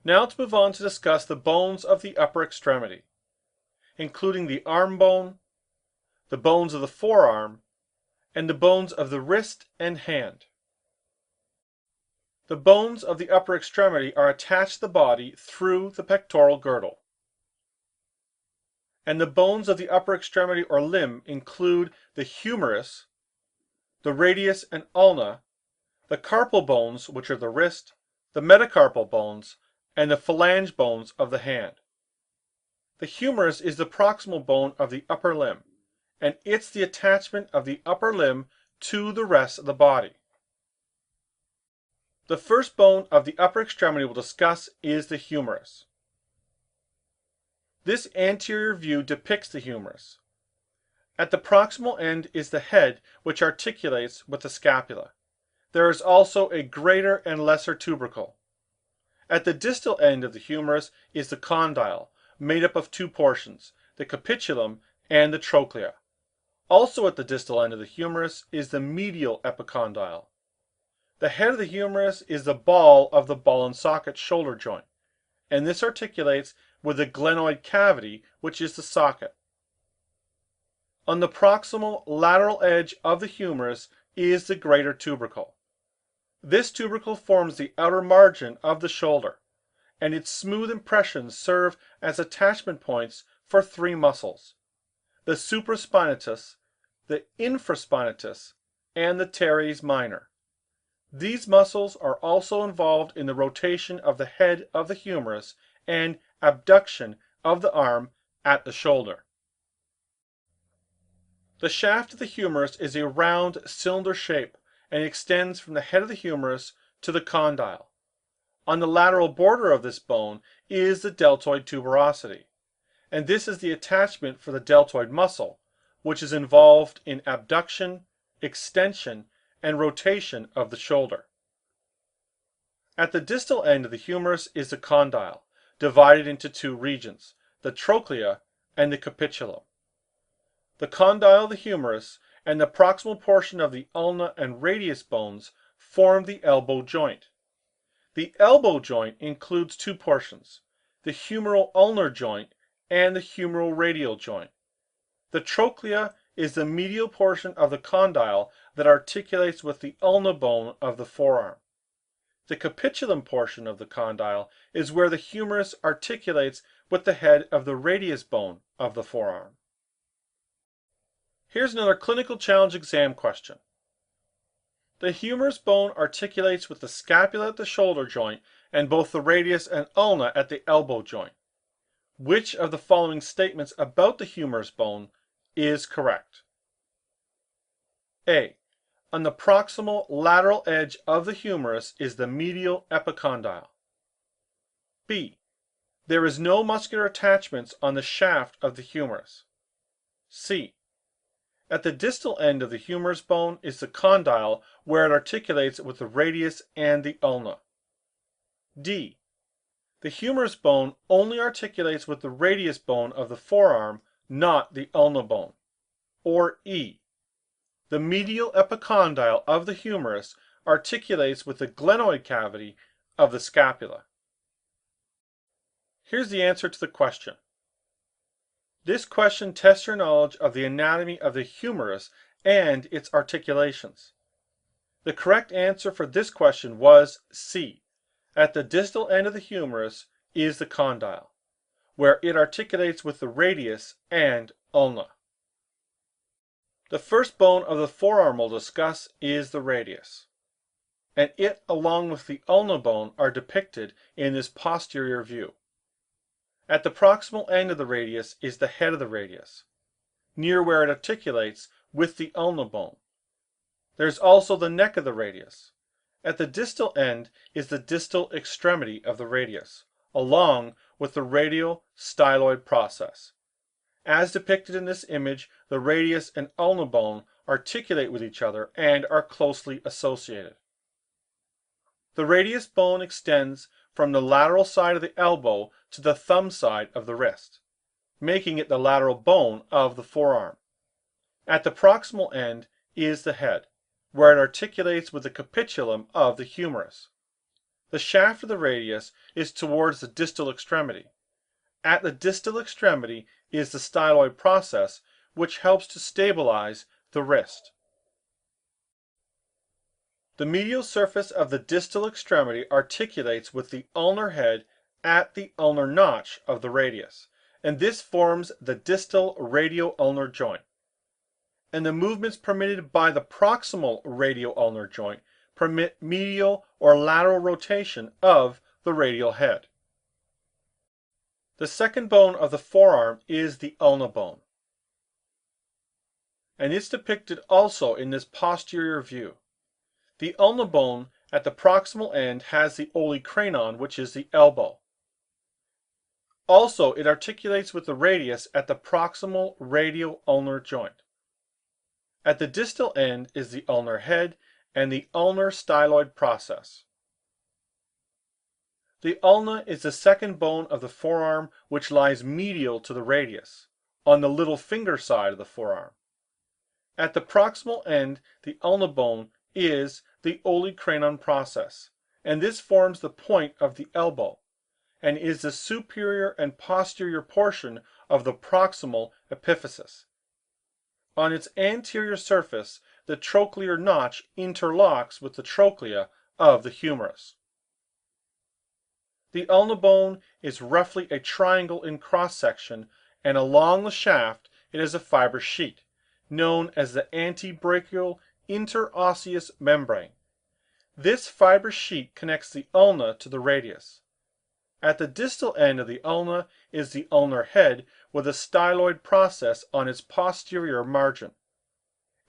Now let's move on to discuss the bones of the upper extremity, including the arm bone, the bones of the forearm, and the bones of the wrist and hand. The bones of the upper extremity are attached to the body through the pectoral girdle. And the bones of the upper extremity or limb include the humerus, the radius and ulna, the carpal bones, which are the wrist, the metacarpal bones, and the phalange bones of the hand. The humerus is the proximal bone of the upper limb, and it's the attachment of the upper limb to the rest of the body. The first bone of the upper extremity we'll discuss is the humerus. This anterior view depicts the humerus. At the proximal end is the head, which articulates with the scapula. There is also a greater and lesser tubercle. At the distal end of the humerus is the condyle, made up of two portions, the capitulum and the trochlea. Also at the distal end of the humerus is the medial epicondyle. The head of the humerus is the ball of the ball and socket shoulder joint, and this articulates with the glenoid cavity, which is the socket. On the proximal lateral edge of the humerus is the greater tubercle. This tubercle forms the outer margin of the shoulder, and its smooth impressions serve as attachment points for three muscles: the supraspinatus, the infraspinatus, and the teres minor. These muscles are also involved in the rotation of the head of the humerus and abduction of the arm at the shoulder. The shaft of the humerus is a round cylinder shape and extends from the head of the humerus to the condyle. On the lateral border of this bone is the deltoid tuberosity, and this is the attachment for the deltoid muscle, which is involved in abduction, extension, and rotation of the shoulder. At the distal end of the humerus is the condyle, divided into two regions, the trochlea and the capitulum. The condyle of the humerus and the proximal portion of the ulna and radius bones form the elbow joint. The elbow joint includes two portions, the humeral ulnar joint and the humeral radial joint. The trochlea is the medial portion of the condyle that articulates with the ulna bone of the forearm. The capitulum portion of the condyle is where the humerus articulates with the head of the radius bone of the forearm. Here's another clinical challenge exam question. The humerus bone articulates with the scapula at the shoulder joint and both the radius and ulna at the elbow joint. Which of the following statements about the humerus bone is correct? A. On the proximal lateral edge of the humerus is the medial epicondyle. B. There is no muscular attachments on the shaft of the humerus. C. At the distal end of the humerus bone is the condyle where it articulates with the radius and the ulna. D. The humerus bone only articulates with the radius bone of the forearm, not the ulna bone. Or E. The medial epicondyle of the humerus articulates with the glenoid cavity of the scapula. Here's the answer to the question. This question tests your knowledge of the anatomy of the humerus and its articulations. The correct answer for this question was C. At the distal end of the humerus is the condyle, where it articulates with the radius and ulna. The first bone of the forearm we'll discuss is the radius, and it, along with the ulna bone, are depicted in this posterior view. At the proximal end of the radius is the head of the radius, near where it articulates with the ulna bone. There's also the neck of the radius. At the distal end is the distal extremity of the radius, along with the radial styloid process. As depicted in this image, the radius and ulna bone articulate with each other and are closely associated. The radius bone extends from the lateral side of the elbow to the thumb side of the wrist, making it the lateral bone of the forearm. At the proximal end is the head, where it articulates with the capitulum of the humerus. The shaft of the radius is towards the distal extremity. At the distal extremity is the styloid process, which helps to stabilize the wrist. The medial surface of the distal extremity articulates with the ulnar head at the ulnar notch of the radius, and this forms the distal radio-ulnar joint. And the movements permitted by the proximal radio-ulnar joint permit medial or lateral rotation of the radial head. The second bone of the forearm is the ulna bone, and it's depicted also in this posterior view. The ulna bone at the proximal end has the olecranon, which is the elbow. Also, it articulates with the radius at the proximal radio-ulnar joint. At the distal end is the ulnar head and the ulnar styloid process. The ulna is the second bone of the forearm, which lies medial to the radius, on the little finger side of the forearm. At the proximal end, the ulna bone is the olecranon process, and this forms the point of the elbow, and is the superior and posterior portion of the proximal epiphysis. On its anterior surface, the trochlear notch interlocks with the trochlea of the humerus. The ulna bone is roughly a triangle in cross-section, and along the shaft it is a fibrous sheet, known as the antebrachial interosseous membrane. This fibrous sheet connects the ulna to the radius. At the distal end of the ulna is the ulnar head with a styloid process on its posterior margin.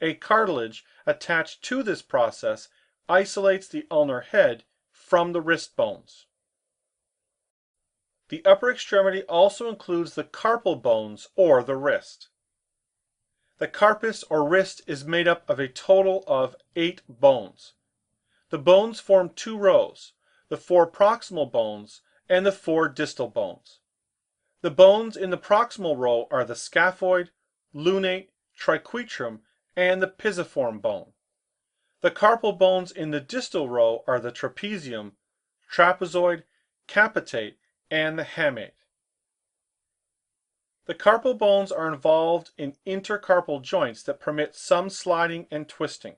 A cartilage attached to this process isolates the ulnar head from the wrist bones. The upper extremity also includes the carpal bones or the wrist. The carpus or wrist is made up of a total of 8 bones. The bones form 2 rows, the 4 proximal bones and the 4 distal bones. The bones in the proximal row are the scaphoid, lunate, triquetrum, and the pisiform bone. The carpal bones in the distal row are the trapezium, trapezoid, capitate, and the hamate. The carpal bones are involved in intercarpal joints that permit some sliding and twisting.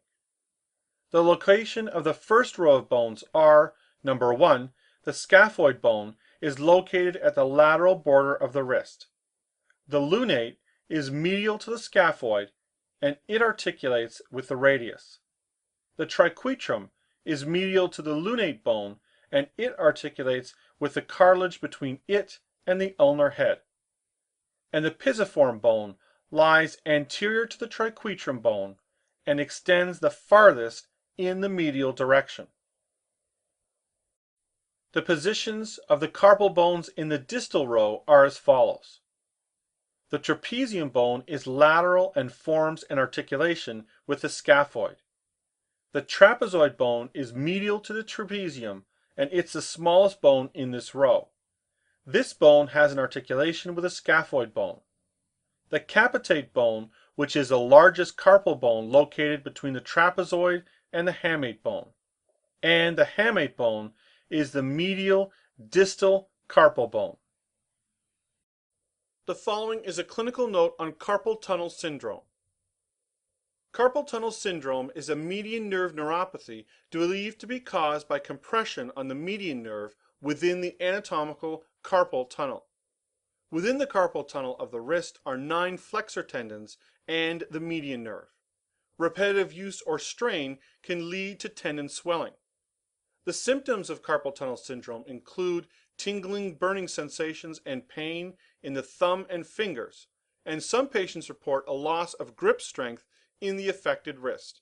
The location of the first row of bones are, number 1, the scaphoid bone is located at the lateral border of the wrist. The lunate is medial to the scaphoid, and it articulates with the radius. The triquetrum is medial to the lunate bone, and it articulates with the cartilage between it and the ulnar head. And the pisiform bone lies anterior to the triquetrum bone and extends the farthest in the medial direction. The positions of the carpal bones in the distal row are as follows. The trapezium bone is lateral and forms an articulation with the scaphoid. The trapezoid bone is medial to the trapezium, and it's the smallest bone in this row. This bone has an articulation with the scaphoid bone. The capitate bone, which is the largest carpal bone located between the trapezoid and the hamate bone. And the hamate bone is the medial distal carpal bone. The following is a clinical note on carpal tunnel syndrome. Carpal tunnel syndrome is a median nerve neuropathy believed to be caused by compression on the median nerve within the anatomical carpal tunnel. Within the carpal tunnel of the wrist are 9 flexor tendons and the median nerve. Repetitive use or strain can lead to tendon swelling. The symptoms of carpal tunnel syndrome include tingling, burning sensations and pain in the thumb and fingers, and some patients report a loss of grip strength in the affected wrist.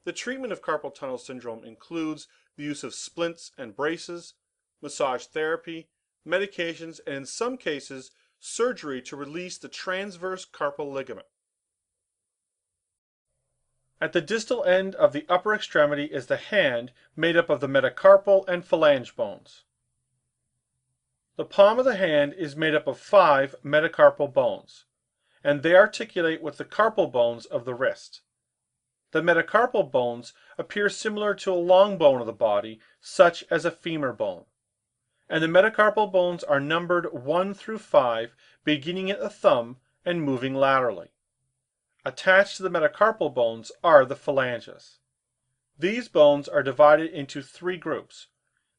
The treatment of carpal tunnel syndrome includes the use of splints and braces, massage therapy, medications, and in some cases, surgery to release the transverse carpal ligament. At the distal end of the upper extremity is the hand, made up of the metacarpal and phalange bones. The palm of the hand is made up of 5 metacarpal bones, and they articulate with the carpal bones of the wrist. The metacarpal bones appear similar to a long bone of the body, such as a femur bone. And the metacarpal bones are numbered 1 through 5, beginning at the thumb and moving laterally. Attached to the metacarpal bones are the phalanges. These bones are divided into 3 groups: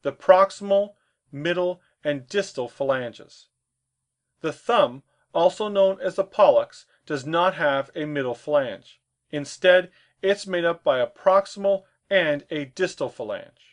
the proximal, middle, and distal phalanges. The thumb, also known as the pollex, does not have a middle phalange. Instead, it's made up by a proximal and a distal phalange.